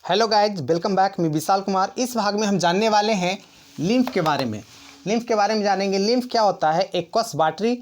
Hello guys, welcome back. मैं विशाल कुमार। इस भाग में हम जानने वाले हैं लिम्फ के बारे में। लिम्फ के बारे में जानेंगे। लिम्फ क्या होता है? एक्वस वाटरी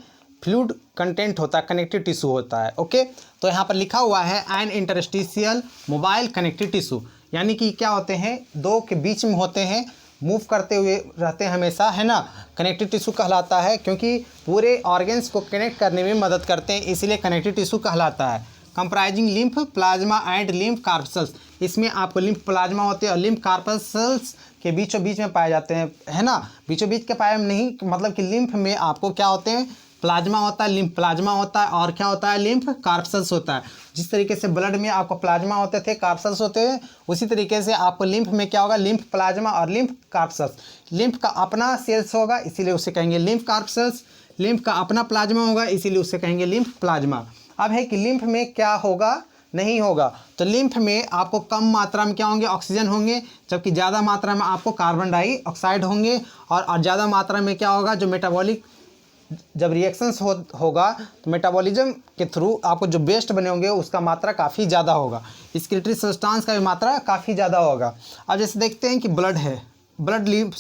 फ्लूइड कंटेंट होता है, कनेक्टिव टिश्यू होता है। ओके, तो यहाँ पर लिखा हुआ है an interstitial mobile connective tissue, यानी कि क्या होते हैं, दो के बीच में होते हैं, मूव करते हुए रहते हैं हमेशा, है ना। कनेक्टिव टिश्यू कहलाता है क्योंकि पूरे ऑर्गन्स को कनेक्ट करने में मदद करते हैं, इसीलिए कनेक्टिव टिश्यू कहलाता है। Comprising lymph plasma and lymph corpuscles, इसमें आपको लिम्फ प्लाज्मा होते हैं और लिम्फ कार्पल्स के बीचों बीच में पाए जाते हैं, है ना। बीचों बीच के पाए नहीं, मतलब कि लिम्फ में आपको क्या होते हैं, प्लाज्मा होता है, लिम्फ प्लाज्मा होता है, और क्या होता है, लिम्फ कार्पल्स होता है। जिस तरीके से ब्लड में आपको प्लाज्मा होते थे, कार्पल्स होते हैं, उसी तरीके से आपको लिम्फ में क्या होगा, लिम्फ प्लाज्मा और लिम्फ कार्पल्स। लिम्फ का अपना सेल्स होगा, इसीलिए उसे कहेंगे लिम्फ कार्पल्स। लिम्फ का अपना प्लाज्मा होगा, इसीलिए उसे कहेंगे लिम्फ प्लाज्मा। अब है कि लिम्फ में क्या होगा, नहीं होगा, तो लिम्फ में आपको कम मात्रा में क्या होंगे, ऑक्सीजन होंगे, जबकि ज़्यादा मात्रा में आपको कार्बन डाइऑक्साइड होंगे। और ज़्यादा मात्रा में क्या होगा, जो मेटाबॉलिक जब रिएक्शंस होगा तो मेटाबॉलिज्म के थ्रू आपको जो वेस्ट बने होंगे उसका मात्रा काफ़ी ज़्यादा होगा। स्केलेटरी सब्सटेंस का भी मात्रा काफ़ी ज़्यादा होगा। अब जैसे देखते हैं कि ब्लड है, ब्लड लिम्फ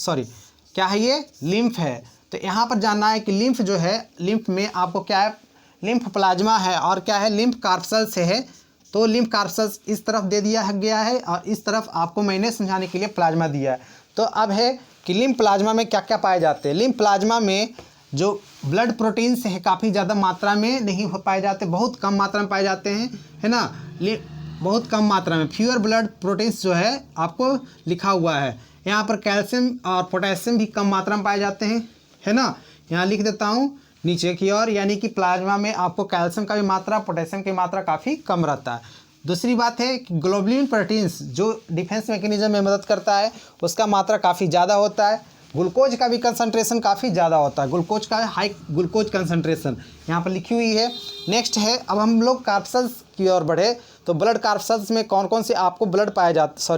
क्या है, ये लिम्फ है। तो यहाँ पर जानना है कि लिम्फ जो है, लिम्फ में आपको क्या है, लिम्फ प्लाज्मा है और क्या है, लिम्फ कार्पल्स है। तो लिम्फ कार्पल्स इस तरफ दे दिया गया है और इस तरफ आपको मैंने समझाने के लिए प्लाज्मा दिया है। तो अब है कि लिम्फ प्लाज्मा में क्या क्या पाए जाते हैं। लिम्फ प्लाज्मा में जो ब्लड प्रोटीन्स है काफ़ी ज़्यादा मात्रा में नहीं हो पाए जाते, बहुत कम मात्रा में पाए जाते हैं, है ना। बहुत कम मात्रा में फ्यूअर ब्लड प्रोटीन्स जो है आपको लिखा हुआ है। यहाँ पर कैल्शियम और पोटेशियम भी कम मात्रा में पाए जाते हैं, है ना। यहाँ लिख देता हूँ नीचे की ओर, यानी कि प्लाज्मा में आपको कैल्शियम का भी मात्रा, पोटेशियम की मात्रा काफ़ी कम रहता है। दूसरी बात है कि ग्लोबुलिन प्रोटीन्स जो डिफेंस मैकेनिज्म में मदद करता है, उसका मात्रा काफ़ी ज़्यादा होता है। ग्लूकोज का भी कंसंट्रेशन काफ़ी ज़्यादा होता है, ग्लूकोज का हाई ग्लूकोज कंसंट्रेशन यहाँ पर लिखी हुई है। नेक्स्ट है, अब हम लोग कार्पल्स की ओर बढ़े तो ब्लड कार्पल्स में कौन कौन से आपको ब्लड पाया जाता,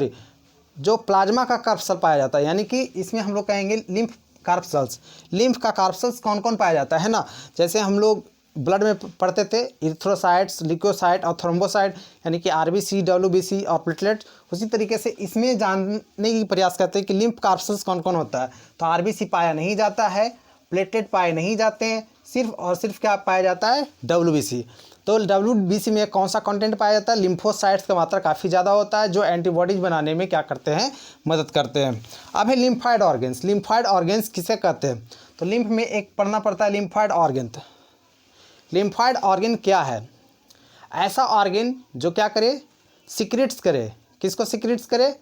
जो प्लाज्मा का कार्पल पाया जाता है, यानी कि इसमें हम लोग कहेंगे लिम्फ कार्पल्स। लिम्फ का कार्पल्स कौन कौन पाया जाता है ना। जैसे हम लोग ब्लड में पढ़ते थे इरिथ्रोसाइट्स, ल्यूकोसाइट और थ्रोम्बोसाइट, यानी कि आरबीसी, डब्ल्यूबीसी और प्लेटलेट। उसी तरीके से इसमें जानने की प्रयास करते हैं कि लिम्फ कार्पल्स कौन कौन होता है। तो आरबीसी पाया नहीं जाता है, प्लेटलेट पाए नहीं जाते हैं, सिर्फ और सिर्फ क्या पाया जाता है, डब्ल्यूबीसी। तो डब्ल्यूबीसी में कौन सा कंटेंट पाया जाता है, लिम्फोसाइट्स का मात्रा काफ़ी ज़्यादा होता है, जो एंटीबॉडीज बनाने में क्या करते हैं, मदद करते हैं। अब है लिम्फाइड ऑर्गन्स। लिम्फाइड ऑर्गन्स किसे कहते हैं, तो लिम्फ में एक पढ़ना पड़ता है लिम्फाइड ऑर्गन। लिम्फाइड ऑर्गन क्या है? ऐसा ऑर्गन जो क्या करे, सिक्रेट्स करे। किसको सिक्रेट्स करे,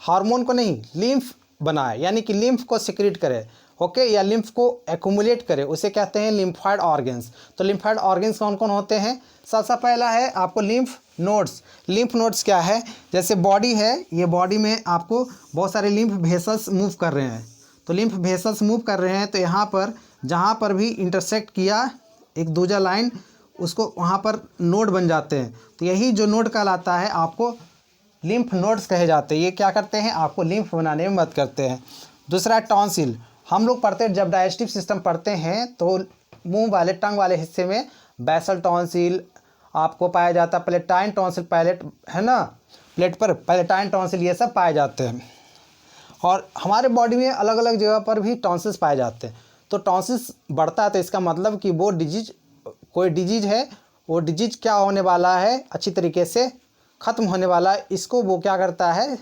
हार्मोन को नहीं, लिम्फ बनाए, यानी कि लिम्फ को सिक्रेट करे, ओके, या लिम्फ को एक्यूमुलेट करे, उसे कहते हैं लिम्फाइड ऑर्गन्स। तो लिम्फाइड ऑर्गन्स कौन कौन होते हैं? सबसे पहला है आपको लिम्फ नोड्स। लिम्फ नोड्स क्या है, जैसे बॉडी है, ये बॉडी में आपको बहुत सारे लिम्फ वेसल्स मूव कर रहे हैं। तो लिम्फ वेसल्स मूव कर रहे हैं, तो यहाँ पर जहाँ पर भी इंटरसेक्ट किया एक दूजा लाइन, उसको वहाँ पर नोड बन जाते हैं। तो यही जो नोड कहलाता है आपको लिम्फ नोड्स कहे जाते हैं। ये क्या करते हैं, आपको लिम्फ बनाने में मदद करते हैं। दूसरा है टॉन्सिल। हम लोग पढ़ते हैं, जब डाइजेस्टिव सिस्टम पढ़ते हैं तो मुंह वाले, टंग वाले हिस्से में बेसल टॉन्सिल आपको पाया जाता है, पैलेटाइन टॉन्सिल, पैलेट है ना, प्लेट पर पैलेटाइन टॉन्सिल, ये सब पाए जाते हैं। और हमारे बॉडी में अलग अलग जगह पर भी टॉन्सिल्स पाए जाते हैं। तो टॉन्सिल्स बढ़ता है तो इसका मतलब कि वो डिजीज, कोई डिजीज है, वो डिजीज क्या होने वाला है, अच्छी तरीके से ख़त्म होने वाला है, इसको वो क्या करता है,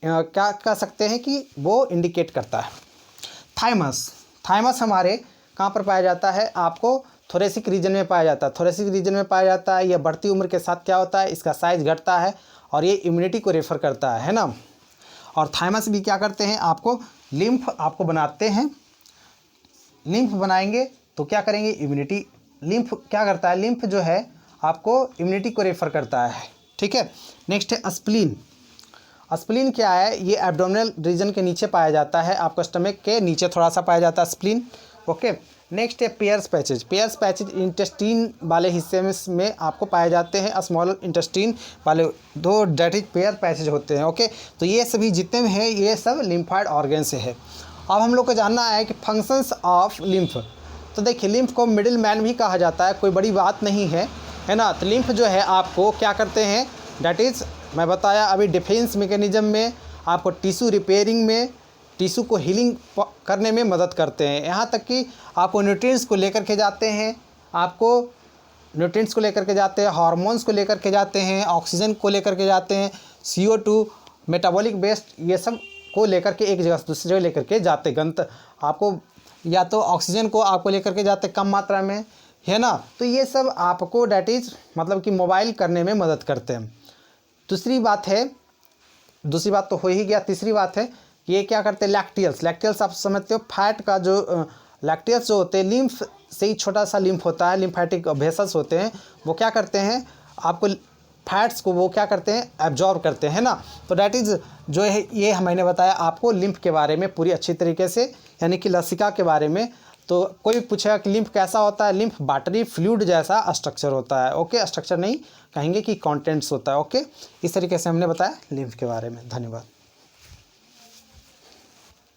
क्या कह सकते हैं कि वो इंडिकेट करता है। थाइमस। थाइमस हमारे कहाँ पर पाया जाता है, आपको थोरेसिक रीजन में पाया जाता है। थोरेसिक रीजन में पाया जाता है। यह बढ़ती उम्र के साथ क्या होता है, इसका साइज घटता है और ये इम्यूनिटी को रेफर करता है ना। और थाइमस भी क्या करते हैं, आपको लिम्फ आपको बनाते हैं। लिम्फ बनाएंगे तो क्या करेंगे, इम्यूनिटी। लिम्फ क्या करता है, लिम्फ जो है आपको इम्यूनिटी को रेफर करता है, ठीक है। नेक्स्ट है स्प्लीन। स्प्लीन क्या है, ये एब्डोमिनल रीजन के नीचे पाया जाता है, आपको स्टमक के नीचे थोड़ा सा पाया जाता है स्प्लीन, ओके। नेक्स्ट है pairs patches. Pairs patches intestine वाले हिस्से में आपको पाए जाते हैं, स्मॉल इंटेस्टीन वाले दो डेट पेयर पैचेज होते हैं, ओके। तो ये सभी जितने भी हैं ये सब लिम्फाइड ऑर्गन से है। अब हम लोग को जानना है कि फंक्शंस ऑफ लिम्फ। तो देखिए, लिम्फ को मिडिल मैन भी कहा जाता है, कोई बड़ी बात नहीं है, है ना। तो लिम्फ जो है आपको क्या करते हैं, डेट इज़ मैं बताया अभी डिफेंस मैकेनिज्म में आपको टिश्यू रिपेयरिंग में, टिश्यू को हीलिंग करने में मदद करते हैं। यहाँ तक कि आपको न्यूट्रिएंट्स को लेकर के जाते हैं, आपको न्यूट्रिएंट्स को लेकर के जाते हैं, हार्मोन्स को लेकर के जाते हैं, ऑक्सीजन को लेकर के जाते हैं, CO2 मेटाबॉलिक वेस्ट, ये सब को लेकर के एक जगह से दूसरी जगह लेकर के जाते। गंत आपको या तो ऑक्सीजन को आपको लेकर के जाते कम मात्रा में, है ना। तो ये सब आपको डैट इज़ मतलब कि मोबाइल करने में मदद करते हैं। दूसरी बात तो हो ही गया। तीसरी बात है ये क्या करते हैं, लैक्टियल्स आप समझते हो, फैट का जो लैक्टियल्स जो होते हैं, लिम्फ से ही छोटा सा लिम्फ होता है, लिम्फेटिक वेसल्स होते हैं, वो क्या करते हैं आपको फैट्स को वो क्या करते हैं एब्जॉर्ब करते हैं ना। तो डैट इज़ जो है ये मैंने बताया आपको लिम्फ के बारे में पूरी अच्छी तरीके से, यानी कि लसिका के बारे में। तो कोई पूछेगा कि लिम्फ कैसा होता है, लिम्फ वाटरी फ्लूइड जैसा स्ट्रक्चर होता है। ओके, स्ट्रक्चर नहीं कहेंगे कि कंटेंट्स होता है। ओके, इस तरीके से हमने बताया लिम्फ के बारे में। धन्यवाद।